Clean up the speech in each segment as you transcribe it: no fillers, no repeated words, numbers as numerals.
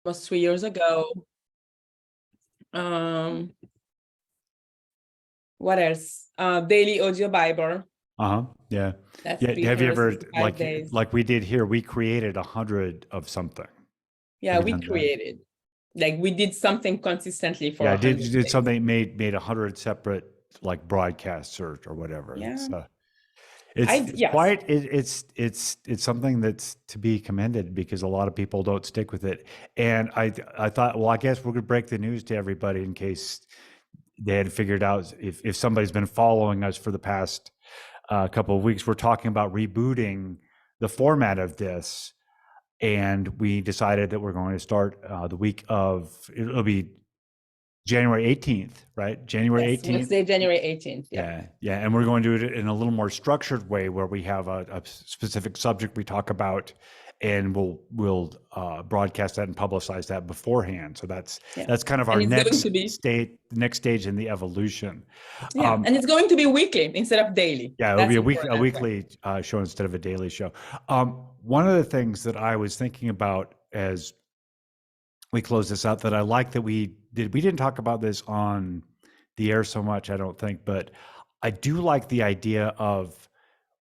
was 3 years ago. What else? Daily audio Bible. Yeah. That's Yeah. Have you ever 365 days. like we did here? We created 100 of something. Yeah, we created. Like we did something consistently for 100 did days. something made 100 separate like broadcasts or whatever. Yeah. It's something that's to be commended because a lot of people don't stick with it. And I thought, well, I guess we're gonna break the news to everybody in case they had figured out if somebody's been following us for the past couple of weeks. We're talking about rebooting the format of this, and we decided that we're going to start the week of, it'll be January 18th, right? January 18th. Wednesday, January 18th. Yeah. And we're going to do it in a little more structured way where we have a specific subject we talk about, and we'll broadcast that and publicize that beforehand. So that's kind of our next stage in the evolution. Yeah, and it's going to be weekly instead of daily. Yeah, it'll be a weekly show instead of a daily show. One of the things that I was thinking about as we close this out that I like that we didn't talk about this on the air so much, I don't think, but I do like the idea of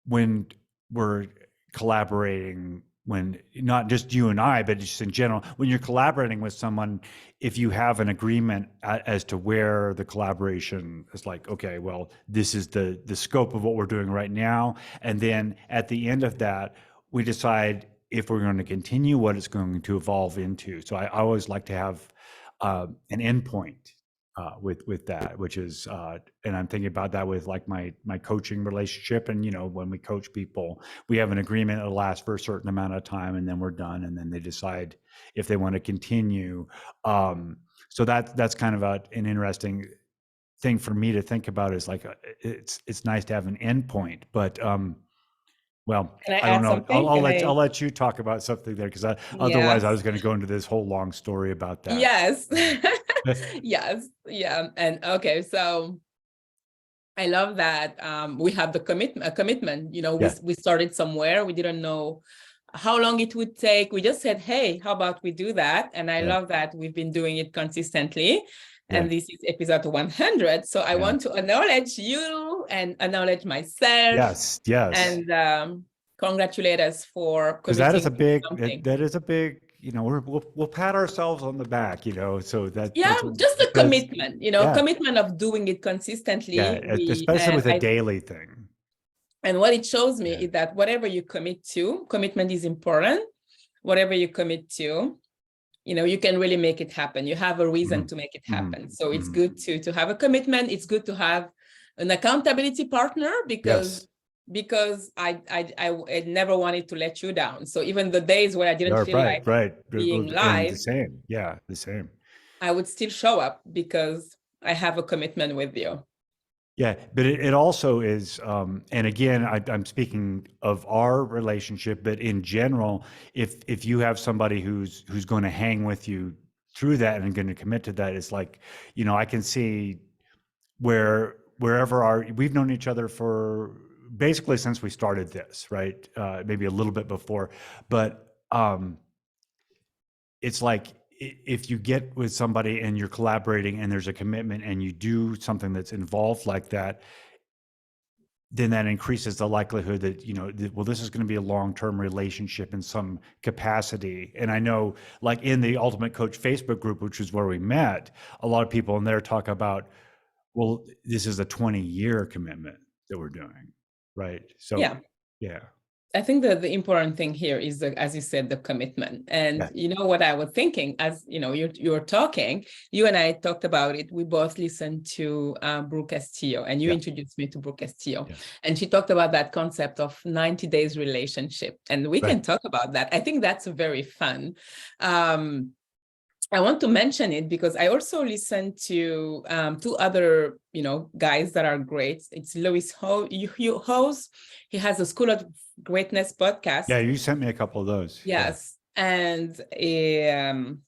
when we're collaborating, when not just you and I, but just in general, when you're collaborating with someone, if you have an agreement as to where the collaboration is, like, okay, well, this is the scope of what we're doing right now. And then at the end of that, we decide if we're going to continue, what it's going to evolve into. So I always like to have an endpoint with that, which is, and I'm thinking about that with like my coaching relationship. And, when we coach people, we have an agreement that lasts for a certain amount of time and then we're done. And then they decide if they want to continue. So that's kind of an interesting thing for me to think about, is like, it's nice to have an endpoint, but, well, I don't know. I'll let you talk about something there, because otherwise I was going to go into this whole long story about that. Yes. Yes. Yeah. And okay, so I love that we have the commitment. We started somewhere. We didn't know how long it would take. We just said, hey, how about we do that? And I love that we've been doing it consistently. And this is episode 100. So I want to acknowledge you and acknowledge myself. Yes. And congratulate us for committing. Because that is a big, we'll pat ourselves on the back, so that. Yeah, just a commitment, commitment of doing it consistently. Yeah, especially with a daily thing. And what it shows me is that whatever you commit to, commitment is important. Whatever you commit to, you can really make it happen. You have a reason to make it happen. So it's good to have a commitment. It's good to have an accountability partner, because I never wanted to let you down. So even the days where I didn't feel like being live, the same. I would still show up because I have a commitment with you. Yeah, but it also is, and again, I'm speaking of our relationship, but in general, if you have somebody who's going to hang with you through that and going to commit to that, it's like, I can see wherever we've known each other for basically since we started this, right? Maybe a little bit before, but it's like, if you get with somebody and you're collaborating and there's a commitment and you do something that's involved like that, then that increases the likelihood that, well, this is going to be a long-term relationship in some capacity. And I know, like in the Ultimate Coach Facebook group, which is where we met, a lot of people in there talk about, well, this is a 20-year commitment that we're doing, right? So yeah. I think that the important thing here is, as you said, the commitment. And what I was thinking, as you were talking, you and I talked about it. We both listened to Brooke Castillo, and you introduced me to Brooke Castillo. And she talked about that concept of 90 days relationship. And we can talk about that. I think that's very fun. I want to mention it because I also listened to two other, guys that are great. It's Louis Hose. He has a School of Greatness podcast. Yeah, you sent me a couple of those. Yes. And the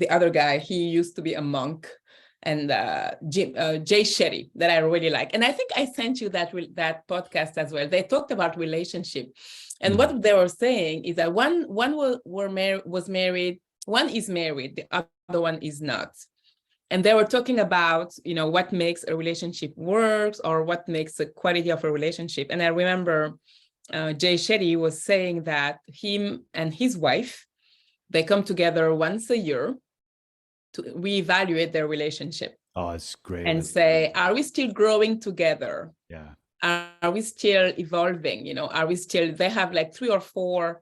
other guy, he used to be a monk, and Jay Shetty, that I really like. And I think I sent you that podcast as well. They talked about relationship. And what they were saying is that one was married one is married, the other one is not. And they were talking about, what makes a relationship works or what makes the quality of a relationship. And I remember Jay Shetty was saying that him and his wife, they come together once a year to reevaluate their relationship. Oh, it's great. And say, are we still growing together? Yeah. Are we still evolving? Are we still, they have like 3 or 4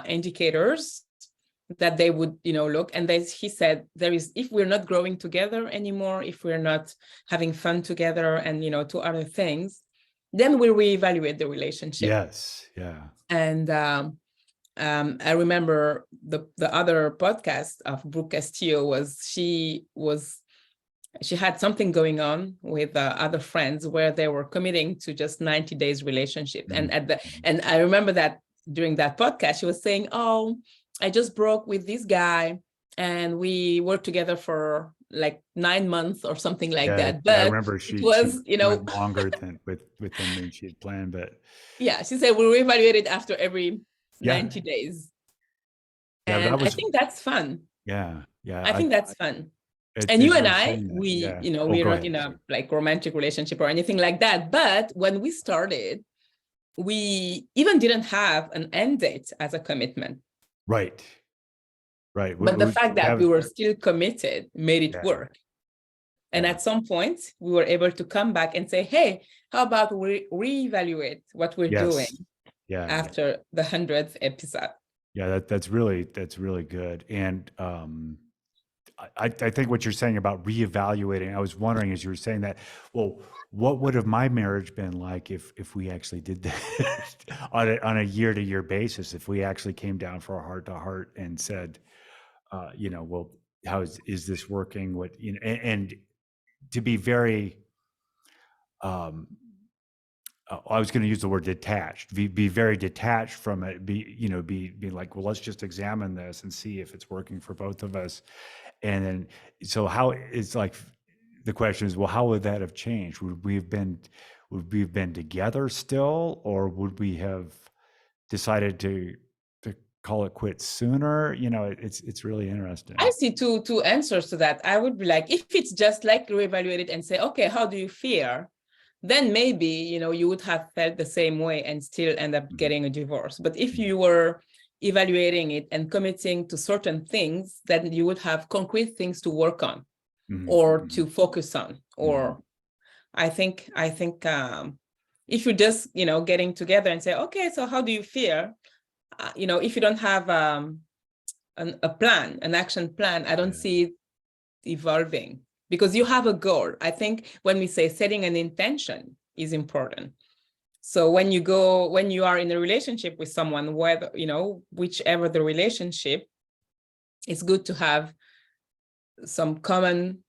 indicators that they would, look. And he said, if we're not growing together anymore, if we're not having fun together and, 2 other things, then we'll reevaluate the relationship. Yes. Yeah. And I remember the other podcast of Brooke Castillo she had something going on with other friends where they were committing to just 90 days relationship. Mm-hmm. And I remember that during that podcast, she was saying, oh, I just broke with this guy and we worked together for like 9 months or something like that. But I remember she went longer than with them than she had planned, but yeah, she said we'll reevaluate it after every 90 days. Yeah, and I think that's fun. Yeah. I think that's fun. And you and I, we're not in a like romantic relationship or anything like that. But when we started, we even didn't have an end date as a commitment. Right. But the fact that we were still committed made it work. And at some point, we were able to come back and say, hey, how about we reevaluate what we're doing after the 100th episode? Yeah, that's really good. And I think what you're saying about reevaluating, I was wondering as you were saying that, well, what would have my marriage been like if we actually did that on a year-to-year basis, if we actually came down for a heart-to-heart and said, well, how is this working? What, and to be very, I was going to use the word detached, be very detached from it, be like, well, let's just examine this and see if it's working for both of us. And then, so how it's like, the question is, well, how would that have changed? Would we have been together still, or would we have decided to call it quits sooner? It's really interesting. I see two answers to that. I would be like, if it's just like reevaluate it and say, okay, how do you feel? Then maybe, you would have felt the same way and still end up getting a divorce. But if you were evaluating it and committing to certain things, then you would have concrete things to work on or to focus on. Or I think if you're just, getting together and say, okay, so how do you feel? If you don't have a plan, an action plan, I don't see it evolving because you have a goal. I think when we say setting an intention is important. So when you are in a relationship with someone, whether, whichever the relationship, it's good to have some common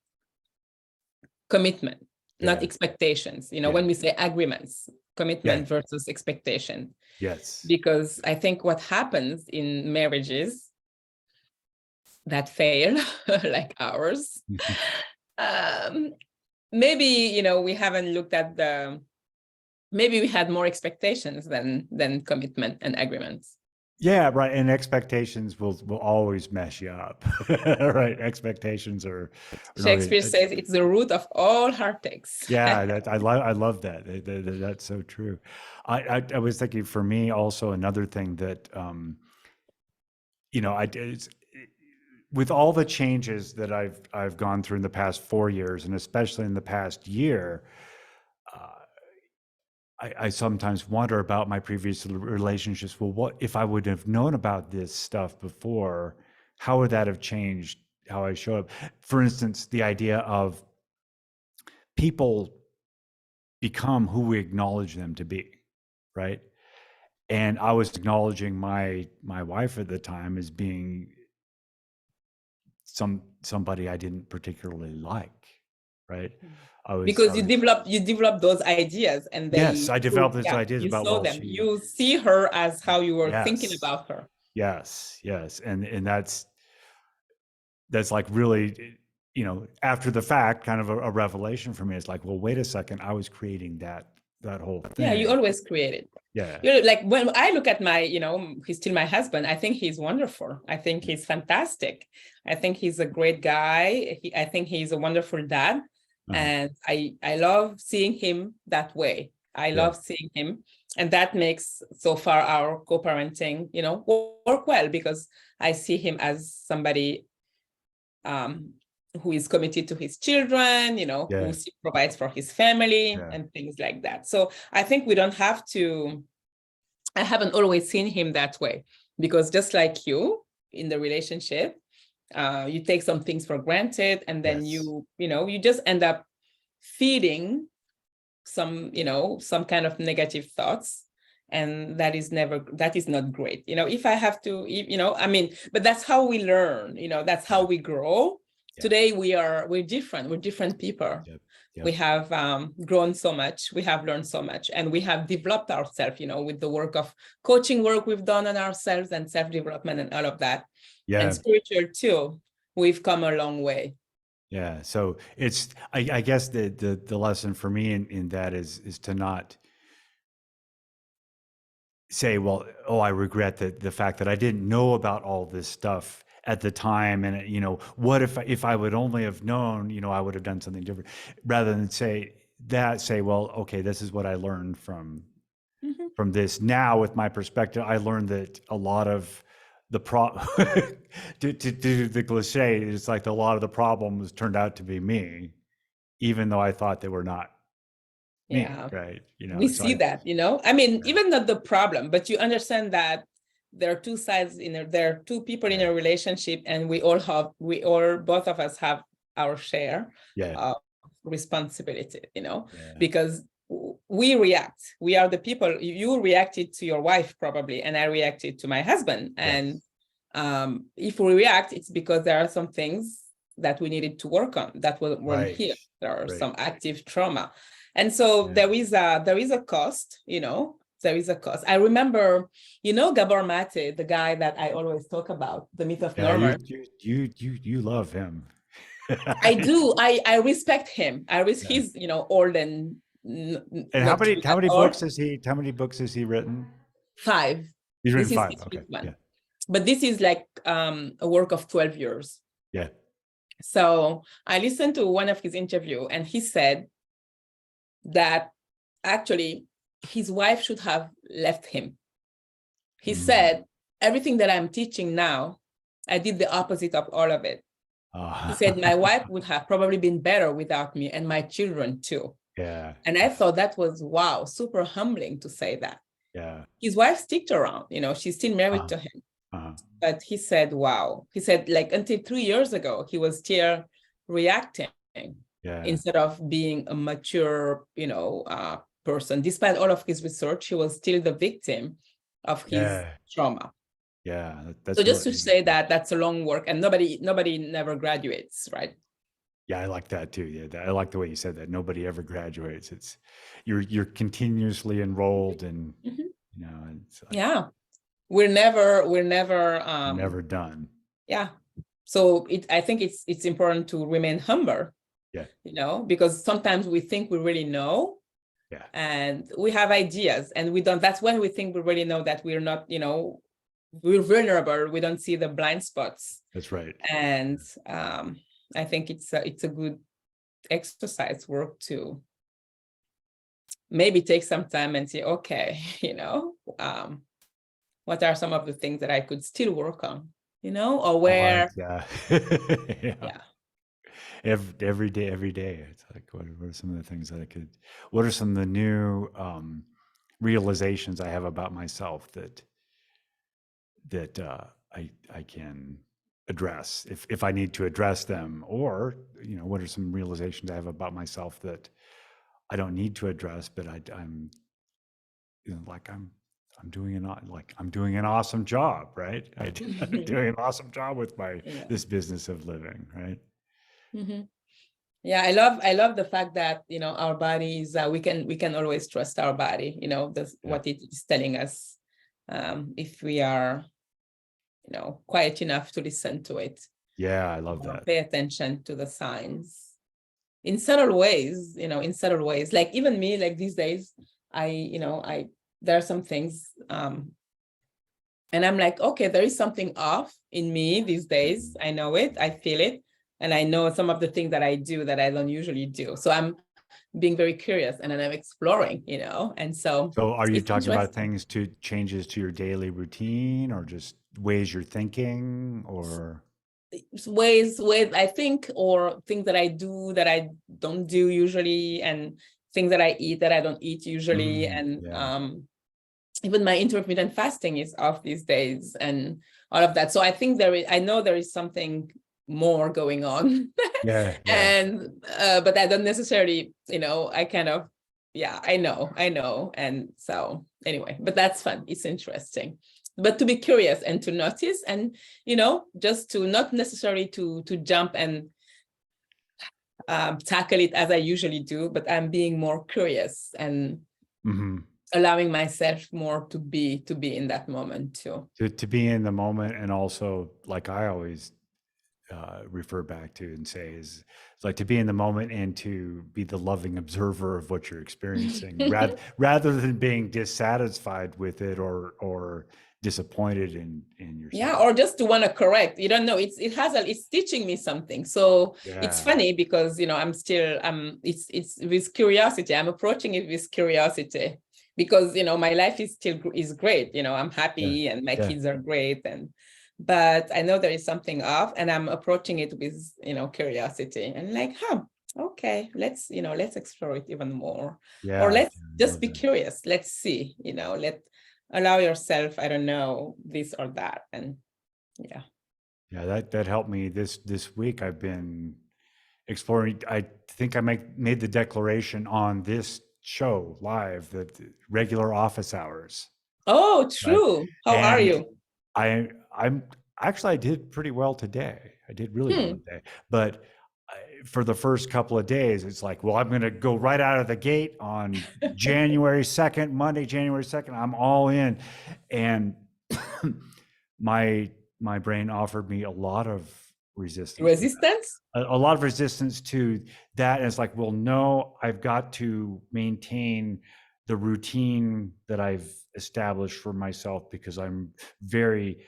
commitment, not expectations. When we say agreements, commitment versus expectation. Yes. Because I think what happens in marriages that fail, like ours, maybe, we haven't looked at maybe we had more expectations than commitment and agreements. Yeah, right. And expectations will always mess you up. Right. Expectations are Shakespeare says it's the root of all heartaches. Yeah, I love that. That's so true. I was thinking, for me also, another thing that with all the changes that I've gone through in the past 4 years, and especially in the past year, I sometimes wonder about my previous relationships. Well, what if I would have known about this stuff before? How would that have changed how I show up? For instance, the idea of people become who we acknowledge them to be, right? And I was acknowledging my wife at the time as being somebody I didn't particularly like, right? Because you develop those ideas, and yes, I developed those ideas you about, saw them. You see her as how you were thinking about her. Yes, and that's like really, after the fact, kind of a revelation for me. It's like, well, wait a second, I was creating that that whole Yeah, you thing. always create it. Yeah. You know, like when I look at my, he's still my husband. I think he's wonderful. I think he's fantastic. I think he's a great guy. I think he's a wonderful dad. And I love seeing him that way. I love seeing him. And that makes so far our co-parenting, work well, because I see him as somebody who is committed to his children, who provides for his family and things like that. So I think we don't have to, I haven't always seen him that way, because just like you in the relationship, you take some things for granted, and then you just end up feeding some kind of negative thoughts. And that is not great. If I have to, but that's how we learn, that's how we grow. Today we're different people. We have grown so much, we have learned so much, and we have developed ourselves, with the work of coaching work we've done on ourselves, and self-development and all of that. And spiritual too, we've come a long way. Yeah. So it's, I guess the lesson for me in that is to not say, well, I regret the fact that I didn't know about all this stuff at the time. And, what if I would only have known, I would have done something different, rather than say, well, okay, this is what I learned from this. Now with my perspective, I learned that a lot of the to do the cliche, it's like a lot of the problems turned out to be me, even though I thought they were not me, right? We see that, even not the problem, but you understand that there are two sides there are two people in a relationship, and both of us have our share of responsibility, because we react. We are the people. You reacted to your wife probably, and I reacted to my husband. And if we react, it's because there are some things that we needed to work on that weren't here. There are some active trauma. And so there is a cost, there is a cost. I remember, Gabor Mate, the guy that I always talk about, the myth of Norman. You love him. I do. I respect him. He's, old and how many books has he written? 5. He's written 5. Okay. Yeah. But this is like a work of 12 years. Yeah. So I listened to one of his interviews, and he said that actually his wife should have left him. He said, everything that I'm teaching now, I did the opposite of all of it. He said, my wife would have probably been better without me, and my children too. Yeah. And I thought that was, wow, super humbling to say that. Yeah. His wife sticked around, she's still married to him. But he said, wow. He said, like, until 3 years ago, he was still reacting instead of being a mature, person. Despite all of his research, he was still the victim of his trauma. Yeah. So just to say that that's a long work, and nobody never graduates, right? Yeah, I like that too. Yeah, I like the way you said that. Nobody ever graduates. It's you're continuously enrolled, and it's like, we're never never done. Yeah. So I think it's important to remain humble. Yeah. Because sometimes we think we really know. Yeah. And we have ideas, and we don't. That's when we think we really know that we're not, we're vulnerable. We don't see the blind spots. That's right. And I think it's a good exercise work to maybe take some time and say, okay, what are some of the things that I could still work on, or where. Every day. It's like, what are some of the things that what are some of the new realizations I have about myself that I can address if I need to address them, or what are some realizations I have about myself that I don't need to address, but I'm I'm doing an awesome job, right? I'm doing an awesome job with this business of living, right? Mm-hmm. Yeah, I love the fact that our bodies, we can always trust our body, what it is telling us, if we are quiet enough to listen to it. Yeah, I love that. Pay attention to the signs in subtle ways, like even me, like these days, there are some things, and I'm like, okay, there is something off in me these days. I know it, I feel it. And I know some of the things that I do that I don't usually do. So I'm being very curious, and then I'm exploring, and so are you it's talking about interesting. things to changes to your daily routine, or just ways you're thinking, or? Ways I think, or things that I do that I don't do usually, and things that I eat that I don't eat usually. And Yeah. even my intermittent fasting is off these days, and all of that. So I think I know there is something more going on. Yeah. Yeah. And but I don't necessarily, I kind of, yeah, I know. And so anyway, but that's fun, it's interesting. But to be curious and to notice, and just to not necessarily to jump and tackle it as I usually do, but I'm being more curious and allowing myself more to be in that moment too. To be in the moment, and also, like I always refer back to and say, is it's like to be in the moment and to be the loving observer of what you're experiencing, rather than being dissatisfied with it, or disappointed in yourself. Yeah, or just to want to correct. You don't know. It's teaching me something. So it's funny because it's with curiosity. I'm approaching it with curiosity because my life is great. I'm happy and my kids are great, but I know there is something off, and I'm approaching it with curiosity and like, okay, let's explore it even more. Or let's just be curious. Let's see, allow yourself, I don't know, this or that. And that helped me this week. I've been exploring. I think I made the declaration on this show live that regular office hours. Oh, Right. true. How are And you? I'm actually, I did pretty well today. I did really well today. But for the first couple of days, it's like, well, I'm going to go right out of the gate on January 2nd, Monday, January 2nd. I'm all in. And my brain offered me a lot of resistance to that. Resistance? A lot of resistance to that. And it's like, well, no, I've got to maintain the routine that I've established for myself, because I'm very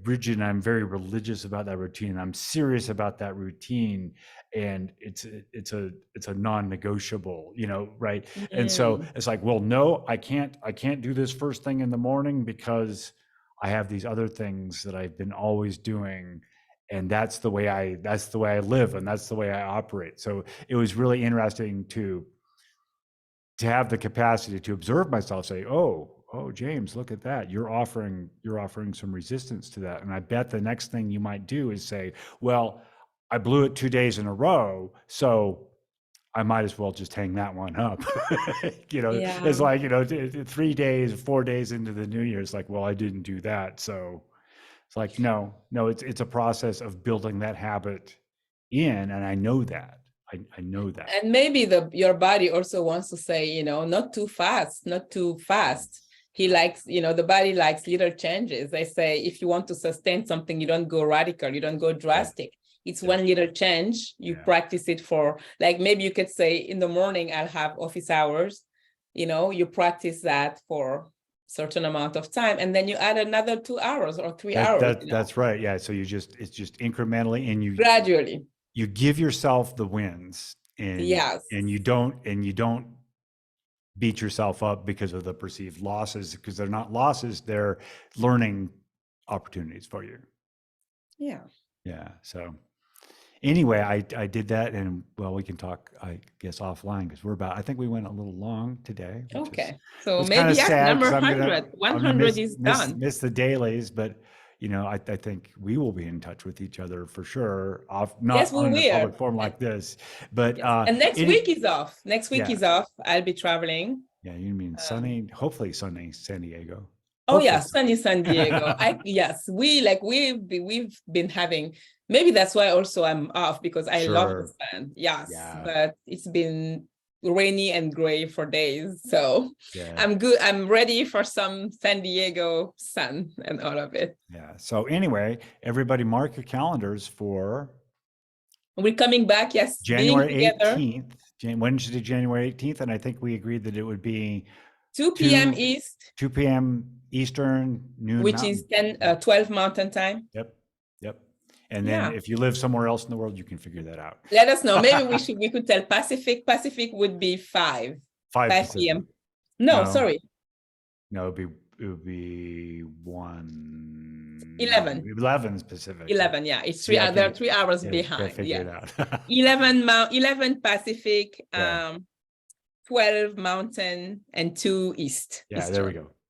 rigid, and I'm very religious about that routine, and I'm serious about that routine, and it's a non-negotiable, right? And so it's like, well, no, I can't do this first thing in the morning, because I have these other things that I've been always doing, and that's the way I live, and that's the way I operate. So it was really interesting to have the capacity to observe myself, say, oh, James, look at that. You're offering some resistance to that. And I bet the next thing you might do is say, well, I blew it 2 days in a row, so I might as well just hang that one up. It's like, 3 days, 4 days into the new year, it's like, well, I didn't do that. So it's like, no, it's a process of building that habit in. And I know that. I know that. And maybe your body also wants to say, not too fast, not too fast. He likes, the body likes little changes. They say, if you want to sustain something, you don't go radical, you don't go drastic. It's one little change. You practice it for, like, maybe you could say, in the morning, I'll have office hours. You practice that for certain amount of time, and then you add another 2 hours or 3 hours. That's right. Yeah. So it's just incrementally, and you gradually. You give yourself the wins, and you don't beat yourself up because of the perceived losses, because they're not losses, they're learning opportunities for you. Yeah. So anyway, I did that, and well, we can talk, I guess, offline, because I think we went a little long today. Okay. So kind maybe of sad, number because 100. 100 is done. miss the dailies, but I think we will be in touch with each other for sure, not on a public forum like this. But and next week is off. Next week is off. I'll be traveling. Yeah, you mean sunny, hopefully sunny San Diego. Oh yeah, sunny San Diego. We've been having, maybe that's why also I'm off, because I love the sun. Yes, but it's been rainy and gray for days. So I'm good. I'm ready for some San Diego sun and all of it. Yeah. So anyway, everybody mark your calendars for we're coming back. Yes, January 18th. Wednesday, January 18th, and I think we agreed that it would be 2 p.m. East, 2 p.m. Eastern, noon which Mountain. is 12 Mountain Time. Yep. And then Yeah. if you live somewhere else in the world, you can figure that out. Let us know. Maybe we could tell Pacific. Pacific would be 5 p.m. No, sorry. No, it would be 1. 11 Pacific. 11, yeah. It's 3 they're 3 hours behind. Figure it out. 11 Pacific, Yeah. 12 Mountain, and 2 East. Yeah, Eastern.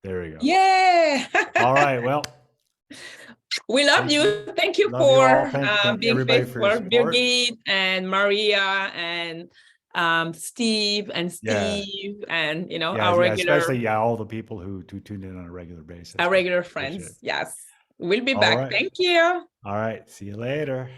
there we go. Yeah. All right. Well, we love you. Thank you for being faithful, Birgit and Maria and Steve and and our regular, especially all the people who tune in on a regular basis. Our regular friends. Yes. We'll be back. Thank you. All right. See you later.